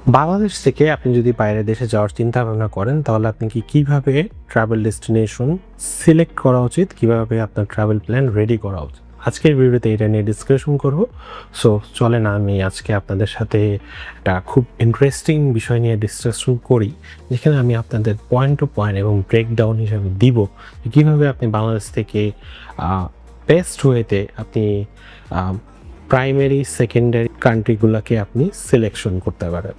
বাংলাদেশ থেকে আপনি যদি বাইরের দেশে যাওয়ার চিন্তা ভাবনা করেন তাহলে আপনি কিভাবে ট্রাভেল ডেস্টিনেশন সিলেক্ট করা উচিত, কিভাবে আপনার ট্রাভেল প্ল্যান রেডি করা উচিত, আজকের ভিডিওতে এটা নিয়ে ডিসকাশন করব। সো চলেন আমি আজকে আপনাদের সাথে একটা খুব ইন্টারেস্টিং বিষয় নিয়ে ডিসকাশন করি, যেখানে আমি আপনাদের পয়েন্ট টু পয়েন্ট এবং ব্রেকডাউন হিসাবে দিব কীভাবে আপনি বাংলাদেশ থেকে বেস্ট ওয়েতে আপনি প্রাইমারি সেকেন্ডারি কান্ট্রিগুলোকে আপনি সিলেকশন করতে পারেন।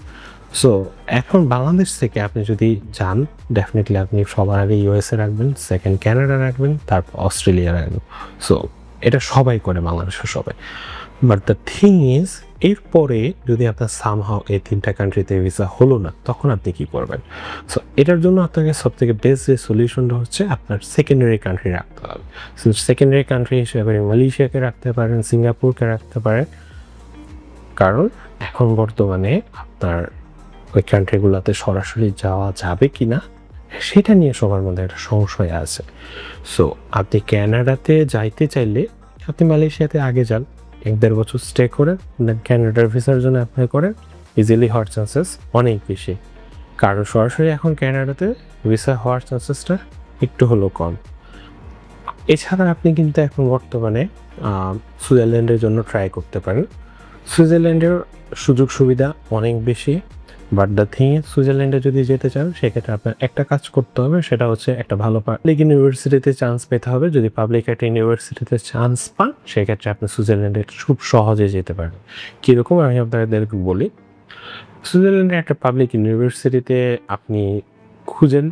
সো এখন বাংলাদেশ থেকে আপনি যদি যান, ডেফিনেটলি আপনি সবার আগে ইউএসএ রাখবেন, সেকেন্ড কানাডা রাখবেন, তারপর অস্ট্রেলিয়া রাখবেন। সো এটা সবাই করে, বাংলাদেশের সবাই। বাট দ্য থিং ইজ, এরপরে যদি আপনার সামহাও এই তিনটা কান্ট্রিতে ভিসা হলো না, তখন আপনি কী করবেন? সো এটার জন্য আপনাকে সবথেকে বেস্ট যে সলিউশনটা হচ্ছে আপনার সেকেন্ডারি কান্ট্রি রাখতে হবে। সো সেকেন্ডারি কান্ট্রি হিসেবে মালয়েশিয়াকে রাখতে পারেন, সিঙ্গাপুরকে রাখতে পারেন, কারণ এখন বর্তমানে আপনার ওই কান্ট্রিগুলোতে সরাসরি যাওয়া যাবে কি না সেটা নিয়ে সবার মধ্যে একটা সংশয় আছে। সো আপনি ক্যানাডাতে যাইতে চাইলে আপনি মালয়েশিয়াতে আগে যান, 1-1.5 বছর স্টে করেন, দেন ক্যানাডার ভিসার জন্য অ্যাপ্লাই করেন, ইজিলি হওয়ার চান্সেস অনেক বেশি। কারণ সরাসরি এখন ক্যানাডাতে ভিসা হওয়ার চান্সেসটা একটু হলেও কম। এছাড়া আপনি কিন্তু এখন বর্তমানে সুইজারল্যান্ডের জন্য ট্রাই করতে পারেন। সুইজারল্যান্ডের সুযোগ সুবিধা অনেক বেশি, বাট দ্য থিং সুইজারল্যান্ডে যদি যেতে চান সেক্ষেত্রে আপনার একটা কাজ করতে হবে, সেটা হচ্ছে একটা ভালো পাবলিক ইউনিভার্সিটিতে চান্স পেতে হবে। যদি পাবলিক একটা ইউনিভার্সিটিতে চান্স পান সেক্ষেত্রে আপনি সুইজারল্যান্ডে খুব সহজে যেতে পারেন। কীরকম আমি আপনাদেরকে বলি, সুইজারল্যান্ডের একটা পাবলিক ইউনিভার্সিটিতে আপনি খুঁজেন,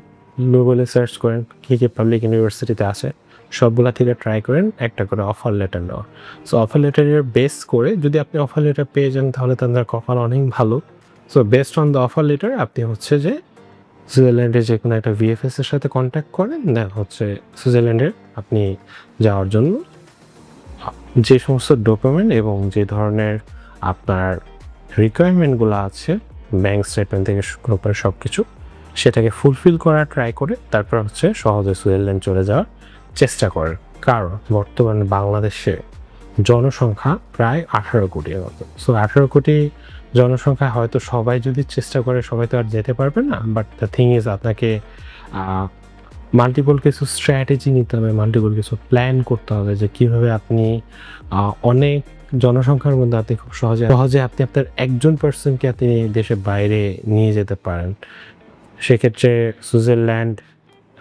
গুগলে সার্চ করেন কী কী পাবলিক ইউনিভার্সিটিতে আছে, সবগুলা থেকে ট্রাই করেন একটা করে অফার লেটার নেওয়া। সো অফার লেটারের বেস করে যদি আপনি অফার লেটার পেয়ে যান তাহলে তাদের কপাল অনেক ভালো। So based on the offer letter আপনি হচ্ছে যে সুইজারল্যান্ডের যে কোনো একটা ভিএফএস এর সাথে কন্ট্যাক্ট করেন, দেন হচ্ছে সুইজারল্যান্ডের আপনি যাওয়ার জন্য যে সমস্ত ডকুমেন্ট এবং যে ধরনের আপনার রিকোয়ারমেন্টগুলো আছে, ব্যাঙ্ক স্টেটমেন্ট থেকে শুরু করে সব কিছু, সেটাকে ফুলফিল করার ট্রাই করে তারপর হচ্ছে সহজে সুইজারল্যান্ড চলে যাওয়ার চেষ্টা করেন। কারণ বর্তমানে বাংলাদেশে জনসংখ্যা প্রায় 18 কোটির মতো। সো 18 কোটি জনসংখ্যা হয়তো সবাই যদি চেষ্টা করে সবাই তো আর যেতে পারবে না, বাট দ্য থিং ইজ আপনাকে মাল্টিপল কিছু স্ট্র্যাটেজি নিতে হবে, মাল্টিপল কিছু প্ল্যান করতে হবে যে কীভাবে আপনি অনেক জনসংখ্যার মধ্যে আপনি খুব সহজে আপনি আপনার একজন পার্সনকে আপনি দেশের বাইরে নিয়ে যেতে পারেন। সেক্ষেত্রে সুইজারল্যান্ড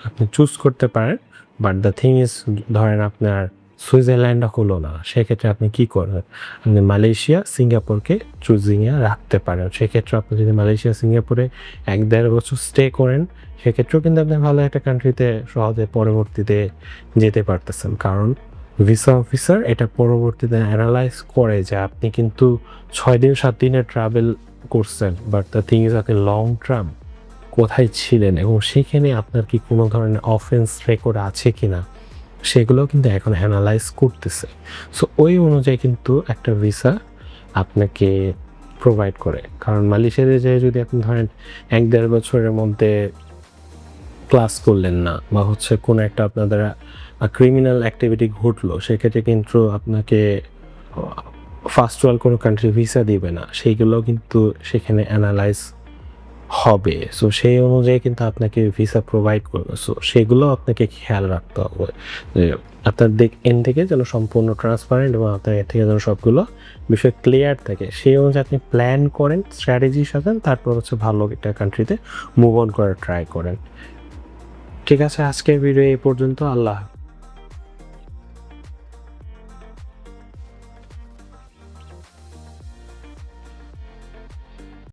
আপনি চুজ করতে পারেন। বাট দ্য থিং ইজ, ধরেন আপনার সুইজারল্যান্ড হলো না, সেক্ষেত্রে আপনি কী করবেন? আপনি মালয়েশিয়া, সিঙ্গাপুরকে চুজিংয়ে রাখতে পারেন। সেক্ষেত্রে আপনি যদি মালয়েশিয়া, সিঙ্গাপুরে 1-1.5 বছর স্টে করেন সেক্ষেত্রেও কিন্তু আপনি ভালো একটা কান্ট্রিতে সহজে পরবর্তীতে যেতে পারতেছেন। কারণ ভিসা অফিসার এটা পরবর্তীতে অ্যানালাইজ করে যে আপনি কিন্তু 6 দিন 7 দিনের ট্রাভেল করছেন, বাট দ্য থিং ইজ আপনি লং টার্ম কোথায় ছিলেন এবং সেখানে আপনার কি কোনো ধরনের অফেন্স রেকর্ড আছে কি না সেগুলোও কিন্তু এখন অ্যানালাইজ করতেছে। সো ওই অনুযায়ী কিন্তু একটা ভিসা আপনাকে প্রোভাইড করে। কারণ মালয়েশিয়াতে যেয়ে যদি আপনি ধরেন 1-1.5 বছরের মধ্যে ক্লাস করলেন না বা হচ্ছে কোনো একটা আপনার দ্বারা ক্রিমিনাল অ্যাক্টিভিটি ঘটলো, সেক্ষেত্রে কিন্তু আপনাকে ফার্স্ট ওয়ার্ল্ড কোনো কান্ট্রি ভিসা দিবে না, সেইগুলোও কিন্তু সেখানে অ্যানালাইজ হবে। সো সেই অনুযায়ী কিন্তু আপনাকে ভিসা প্রোভাইড করবে। সো সেগুলো আপনাকে খেয়াল রাখতে হবে যে আপনার এন্ড থেকে যেন সম্পূর্ণ ট্রান্সপারেন্ট এবং আপনার এর থেকে যেন সবগুলো বিষয় ক্লিয়ার থাকে। সেই অনুযায়ী আপনি প্ল্যান করেন, স্ট্র্যাটেজি সাজান, তারপর হচ্ছে ভালো একটা কান্ট্রিতে মুভ অন করার ট্রাই করেন। ঠিক আছে, আজকের ভিডিও এই পর্যন্ত। আল্লাহ।